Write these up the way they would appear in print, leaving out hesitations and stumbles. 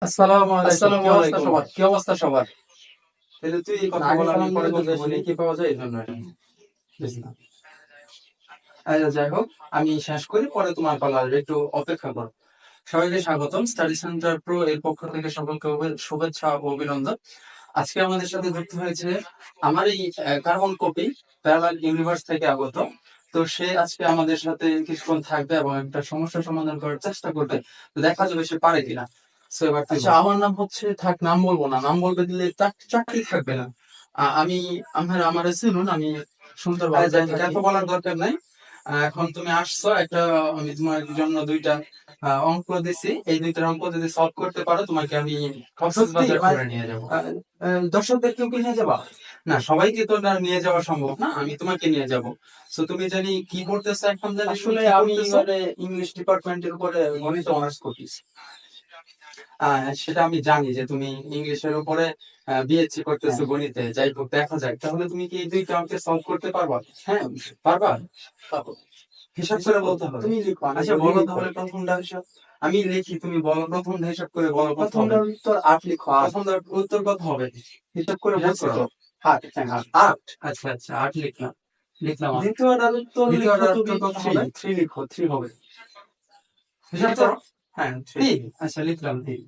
আসসালামু আলাইকুম। আসসালামু কি অবস্থা আলাইকুম। সবার? কি অবস্থা সবার? তাহলে তুই এই কথা আগে বল, আমি কালাম পরে দিলে তো বলতে বেশি বলি। নেকি পাওয়া যায় এই জন্য। বুঝ না। আচ্ছা, যাই হোক, আমি শেষ করি, পরে তোমার পালা আসবে, একটু অপেক্ষা করো। সবাইকে স্বাগতম স্টাডি সেন্টার প্রো এর পক্ষ থেকে সকলকে শুভেচ্ছা ও অভিনন্দন। আজকে আমাদের সাথে যুক্ত হয়েছে আমার এই কার্বন কপি প্যারালাল ইউনিভার্স থেকে আগত। তো সে আজকে আমাদের সাথে কিছুক্ষণ থাকবে এবং একটা সমস্যা সমাধান করার চেষ্টা করবে। তো দেখা যাবে সে পারে কিনা। সো এবার আচ্ছা, আমার নাম হচ্ছে, থাক, নাম বলবো না, নাম বলবে দিলে চাকরি থাকবে না। আমি আমার চিনুন, আমি সুন্দরভাবে এত বলার দরকার নাই। এখন তুমি আসছো একটা, আমি তোমার জন্য দুইটা অঙ্ক দিছি, এই দুইটার অঙ্ক যদি সলভ করতে পারো তোমাকে আমি কক্সবাজার করে নিয়ে যাবো। দর্শকদের কেউ কি নিয়ে যাবা? না, সবাইকে তো না নিয়ে যাওয়া সম্ভব না, আমি তোমাকে নিয়ে যাব। তো তুমি জানি কি করতেছো এখন, জানি আসলে আমি ইংলিশ ডিপার্টমেন্টের উপরে গণিত অনার্স করতেছি। সেটা আমি জানি যে তুমি ইংলিশের উপরে বিএসসি করতেছো গণিতে। যাই হোক, দেখা যাক, তাহলে তুমি কি এই দুইটা অঙ্কে সলভ করতে পারবা? হ্যাঁ, পারবা। পারবো। হিসাব করে বলতে হবে। তুমি লিখো, আচ্ছা বলো তাহলে প্রথমটা হিসাব। আমি লিখি, তুমি বলো প্রথমটা হিসাব করে বলো। প্রথমটার উত্তর 8 লিখো। প্রথমটার উত্তর কত হবে? হিসাব করে বলছো তো। 8। হ্যাঁ, 8। আচ্ছা আচ্ছা, 8 লিখলাম। দ্বিতীয়টার উত্তর কত হবে? 3 লিখো, 3 হবে। হিসাব করো। হ্যাঁ, 3। আচ্ছা, লিখলাম 3।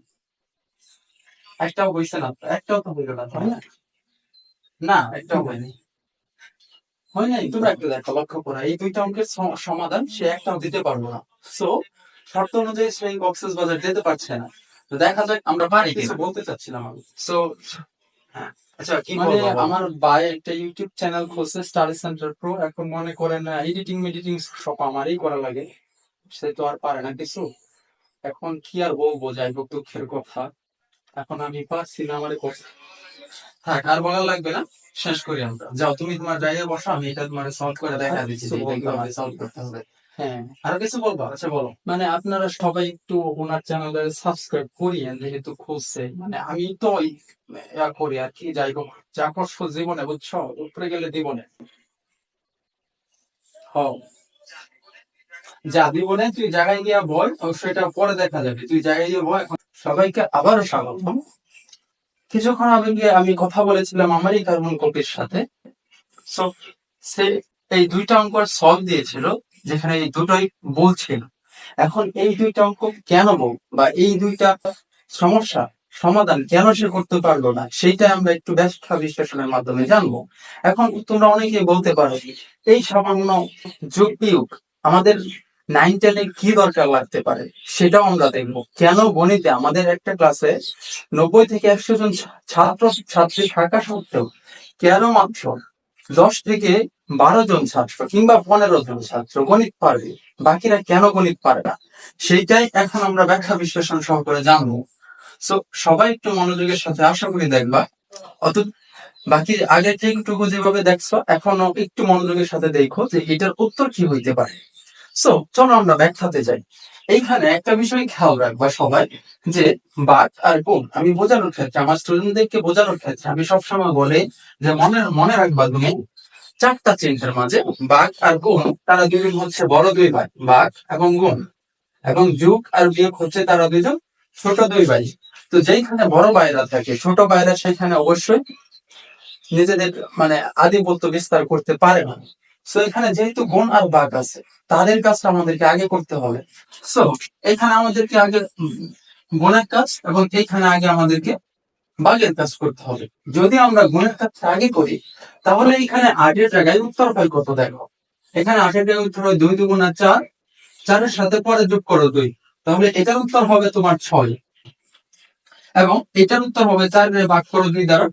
একটাও হইছে না তো, একটাও তো হইল না, তাই না? না, একটাও হয়নি। হয় নাই। তোমরা একটু দেখো, লক্ষ্য করো, এই দুইটা অঙ্কের সমাধান সে একটাও দিতে পারবো না। সো শর্ত অনুযায়ী সেই কক্সেস বাজার যেতে পারছে না। তো দেখা যাক আমরা পারি কিছু বলতে চাচ্ছিলাম আমি। সো হ্যাঁ, আচ্ছা, কি মানে আমার ভাই একটা ইউটিউব চ্যানেল খুলছে স্টাডি সেন্টার প্রো। এখন মনে করেন এডিটিং মেডিটিং সব আমারই করা লাগে, সে তো আর পারে না কিছু। এখন কি আর বলবো, যাই হোক, দুঃখের কথা। এখন আমি পারছি না, আমার থাক, আর বলা লাগবে না, শেষ করি আমরা। যাও, তুমি তোমার জায়গায় বসো, আমি এটা তোমার সলভ করে দেখা দিচ্ছি যে এটা কিভাবে সলভ করতে হবে। হ্যাঁ, আর কিছু বলবো? আচ্ছা বলো। মানে আপনারা সবাই একটু ওনার চ্যানেলে সাবস্ক্রাইব করিয়েন, যেহেতু খুঁজছে। মানে আমি তো ইয়া করি আর কি, যাই হোক, যা করছো জীবনে, বুঝছো, উপরে গেলে জীবনে হও। যা জীবনে তুই জায়গায় গিয়া বল, সেটা পরে দেখা যাবে, তুই জায়গায় গিয়ে বল এখন। সবাইকে আবারও স্বাগত। কিছুক্ষণ আগে গিয়ে আমি কথা বলেছিলাম আমারই কার্বন কপির সাথে। সো সে এই দুইটা অঙ্ক সলভ দিয়েছিল, যেখানে এই দুটোই বলছিল। এখন এই দুইটা অঙ্ক কেন বল, বা এই দুইটা সমস্যা সমাধান কেন সে করতে পারলো না, সেইটা আমরা একটু ব্যাখ্যা বিশ্লেষণের মাধ্যমে জানবো। এখন তোমরা অনেকেই বলতে পারো, এই সামান্য যোগ বিয়োগ আমাদের 9-10-এ কি দরকার লাগতে পারে, সেটাও আমরা দেখবো। কেন গণিতে আমাদের একটা ক্লাসে 90 থেকে 100 জন ছাত্র ছাত্রী থাকা সত্ত্বেও কেন মাত্র 10 থেকে 12 জন ছাত্র কিংবা 15 জন ছাত্র গণিত পারবে, বাকিরা কেন গণিত পারে না, সেইটাই এখন আমরা ব্যাখ্যা বিশ্লেষণ সহকারে জানবো। সো সবাই একটু মনোযোগের সাথে আশা করি দেখবা। অত বাকি আগের যেটুকু যেভাবে দেখছো, এখনো একটু মনোযোগের সাথে দেখো যে এটার উত্তর কি হইতে পারে। সো চলো আমরা ব্যাখ্যাতে যাই। এইখানে একটা বিষয় খেয়াল রাখবা সবাই, যে বাঘ আর গুণ আমি বোঝানোর ক্ষেত্রে, আমার স্টুডেন্টদেরকে বোঝানোর ক্ষেত্রে আমি সবসময় বলি যে মনে মনে রাখবা তুমি, চারটা চিহ্নের মাঝে বাঘ আর গুণ, তারা দুজন হচ্ছে বড় দুই ভাই, বাঘ এবং গুণ। এবং যুগ আর বিয়োগ হচ্ছে তারা দুজন ছোট দুই ভাই। তো যেখানে বড় ভাইরা থাকে, ছোট ভাইরা সেখানে অবশ্যই নিজেদের মানে আধিপত্য বিস্তার করতে পারে না। সো এখানে যেহেতু গুণ আর বাঘ আছে, তাদের কাজটা আমাদেরকে আগে করতে হবে। সো এখানে আমাদেরকে আগে গুণের কাজ, এবং এইখানে আগে আমাদেরকে বাঘের কাজ করতে হবে। যদি আমরা গুণের কাজটা আগে করি, তাহলে এখানে 8-এর জায়গায় উত্তর হয় কত, দেখো। এখানে 8-এর জায়গায় উত্তর হয় 2 2 4, 4-এর সাথে পরে যোগ করো 2, তাহলে এটার উত্তর হবে তোমার 6। এবং এটার উত্তর হবে 4-এর ভাগ করো 2 দ্বারা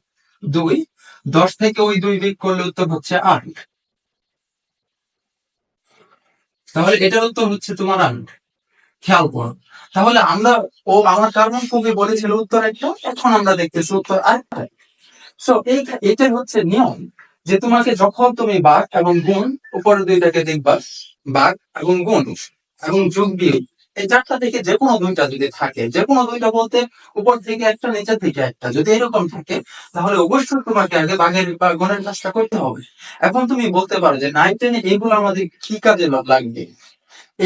2, 10 থেকে ওই 2 বিয়োগ করলে উত্তর হচ্ছে 8। তাহলে এটার উত্তর হচ্ছে তোমার 8। খেয়াল করো, তাহলে আমরা, আমার কার্বন কবি বলেছিল উত্তর একটা, এখন আমরা দেখতেছি উত্তর আরেকটা। সো এটাই হচ্ছে নিয়ম, যে তোমাকে যখন তুমি বাঘ এবং গুণ, উপরের দুইটাকে দেখবা, বাঘ এবং গুণ এবং যোগ বিয়োগ, এই চারটা থেকে যে কোনো দুইটা যদি থাকে, যে কোনো দুইটা বলতে উপর থেকে একটা নিচে থেকে একটা, যদি এরকম থাকে, তাহলে অবশ্যই তোমাকে আগে বাঘের বা গুণের কাজটা করতে হবে। এখন তুমি বলতে পারো যে 9-10-এ এগুলো আমাদের কি কাজে লাগবে।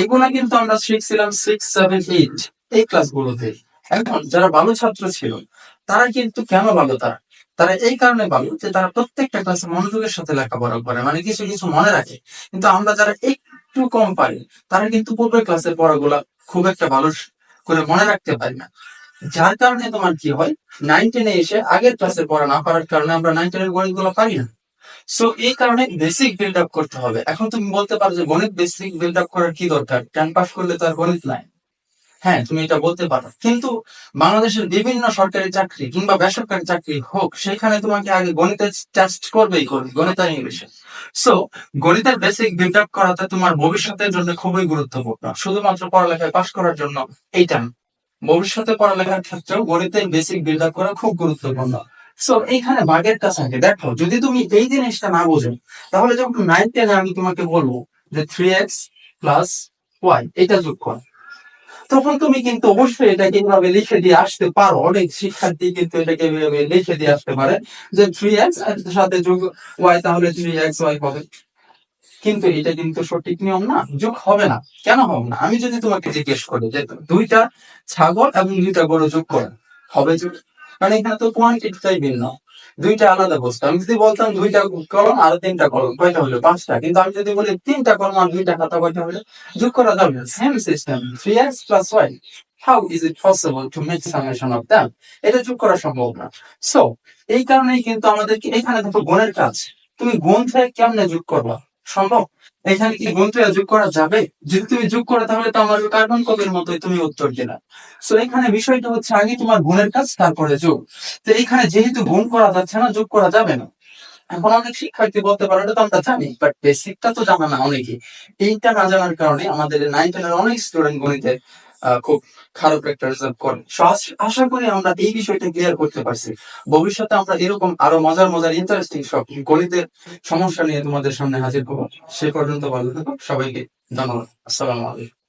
এগুলা কিন্তু আমরা শিখছিলাম 6, 7, 8 এই ক্লাসগুলোতে। এখন যারা ভালো ছাত্র ছিল তারা কিন্তু কেন ভালো, তারা তারা এই কারণে ভালো যে তারা প্রত্যেকটা ক্লাসে মনোযোগের সাথে লেখাপড়া করে, মানে কিছু কিছু মনে রাখে। কিন্তু আমরা যারা একটু কম পারি তারা কিন্তু পূর্বের ক্লাসের পড়াগুলা খুব একটা ভালো করে মনে রাখতে পারি না। যার কারণে তোমার কি হয়, 9-10 এসে আগের ক্লাসের পড়া না পারার কারণে আমরা 9-10 গণিত গুলো পারি না। সো এই কারণে বেসিক বিল্ড আপ করতে হবে। এখন তুমি বলতে পারো যে গণিত বেসিক বিল্ড আপ করার কি দরকার, 10 পাস করলে তো আর গণিত নাই। হ্যাঁ, তুমি এটা বলতে পারো, কিন্তু বাংলাদেশের বিভিন্ন সরকারি চাকরি কিংবা বেসরকারি চাকরি হোক, সেখানে তোমাকে আগে গণিতের টেস্ট করবেই করবে, গণিত আর ইংলিশে। সো গণিতের বেসিক বিল্ড আপ করাটা তোমার ভবিষ্যতের জন্য খুবই গুরুত্বপূর্ণ, শুধুমাত্র পড়ালেখায় পাশ করার জন্য এইটা না। ভবিষ্যতে পড়ালেখার ক্ষেত্রেও গণিতের বেসিক বিল্ড আপ করা খুব গুরুত্বপূর্ণ। সো এইখানে ভাগের কাজ থাকে, দেখো যদি তুমি এই জিনিসটা না বোঝো, তাহলে যখন 9-10 আমি তোমাকে বলবো যে 3x প্লাস ওয়াই এটা যোগ করো, তখন তুমি কিন্তু অবশ্যই এটাকে এইভাবে লিখে দিয়ে আসতে পারো। অনেক শিক্ষার্থী কিন্তু এটাকে এইভাবে লিখে দিয়ে আসতে পারে যে 3x এর সাথে যোগ ওয়াই, তাহলে 3x ওয়াই হবে। কিন্তু এটা কিন্তু সঠিক নিয়ম না, যোগ হবে না। কেন হবে না? আমি যদি তোমাকে জিজ্ঞেস করি যে দুইটা ছাগল এবং দুইটা গরু যোগ করে হবে যোগ? কারণ এখানে তো কোয়ান্টিটিটাই ভিন্ন, দুইটা আলাদা বস্তু। আমি যদি বলতাম দুইটা কলম আর তিনটা কলম, কয়টা হলো? 5টা। কিন্তু আমি যদি বলি তিনটা কলম আর দুইটা খাতা, কয়টা হলো? যোগ করা যাবে। Same system, 3x plus y, how is it possible to make summation of them? এটা যোগ করা সম্ভব না। সো এই কারণেই কিন্তু আমাদেরকে এখানে দেখো গুণের কাজ, তুমি গুণ থেকে কেমনে যোগ করবা? সম্ভব? এখানে কি গুণ থেকে যোগ করা যাবে? যদি তুমি যোগ করো তাহলে তো আমার কার্বন কপির মতোই তুমি উত্তর দিলা। সো এখানে বিষয়টা হচ্ছে আগে তোমার গুণের কাজ, তারপরে যোগ। তো এখানে যেহেতু গুণ করা যাচ্ছে না, যোগ করা যাবে না। এখন অনেক শিক্ষার্থী বলতে পারে এটা তো আমরা জানি, বাট বেসিকটা তো জানা না অনেকে। এইটা না জানার কারণে আমাদের 9-10 অনেক স্টুডেন্ট গণিতে খুব খারাপ একটা রেজাল্ট করে। So, আশা করি আমরা এই বিষয়টা ক্লিয়ার করতে পারছি। ভবিষ্যতে আমরা এরকম আরো মজার মজার ইন্টারেস্টিং সব গণিতের সমস্যা নিয়ে তোমাদের সামনে হাজির হবো। সে পর্যন্ত ভালো থাকো, সবাইকে ধন্যবাদ। আসসালামু আলাইকুম।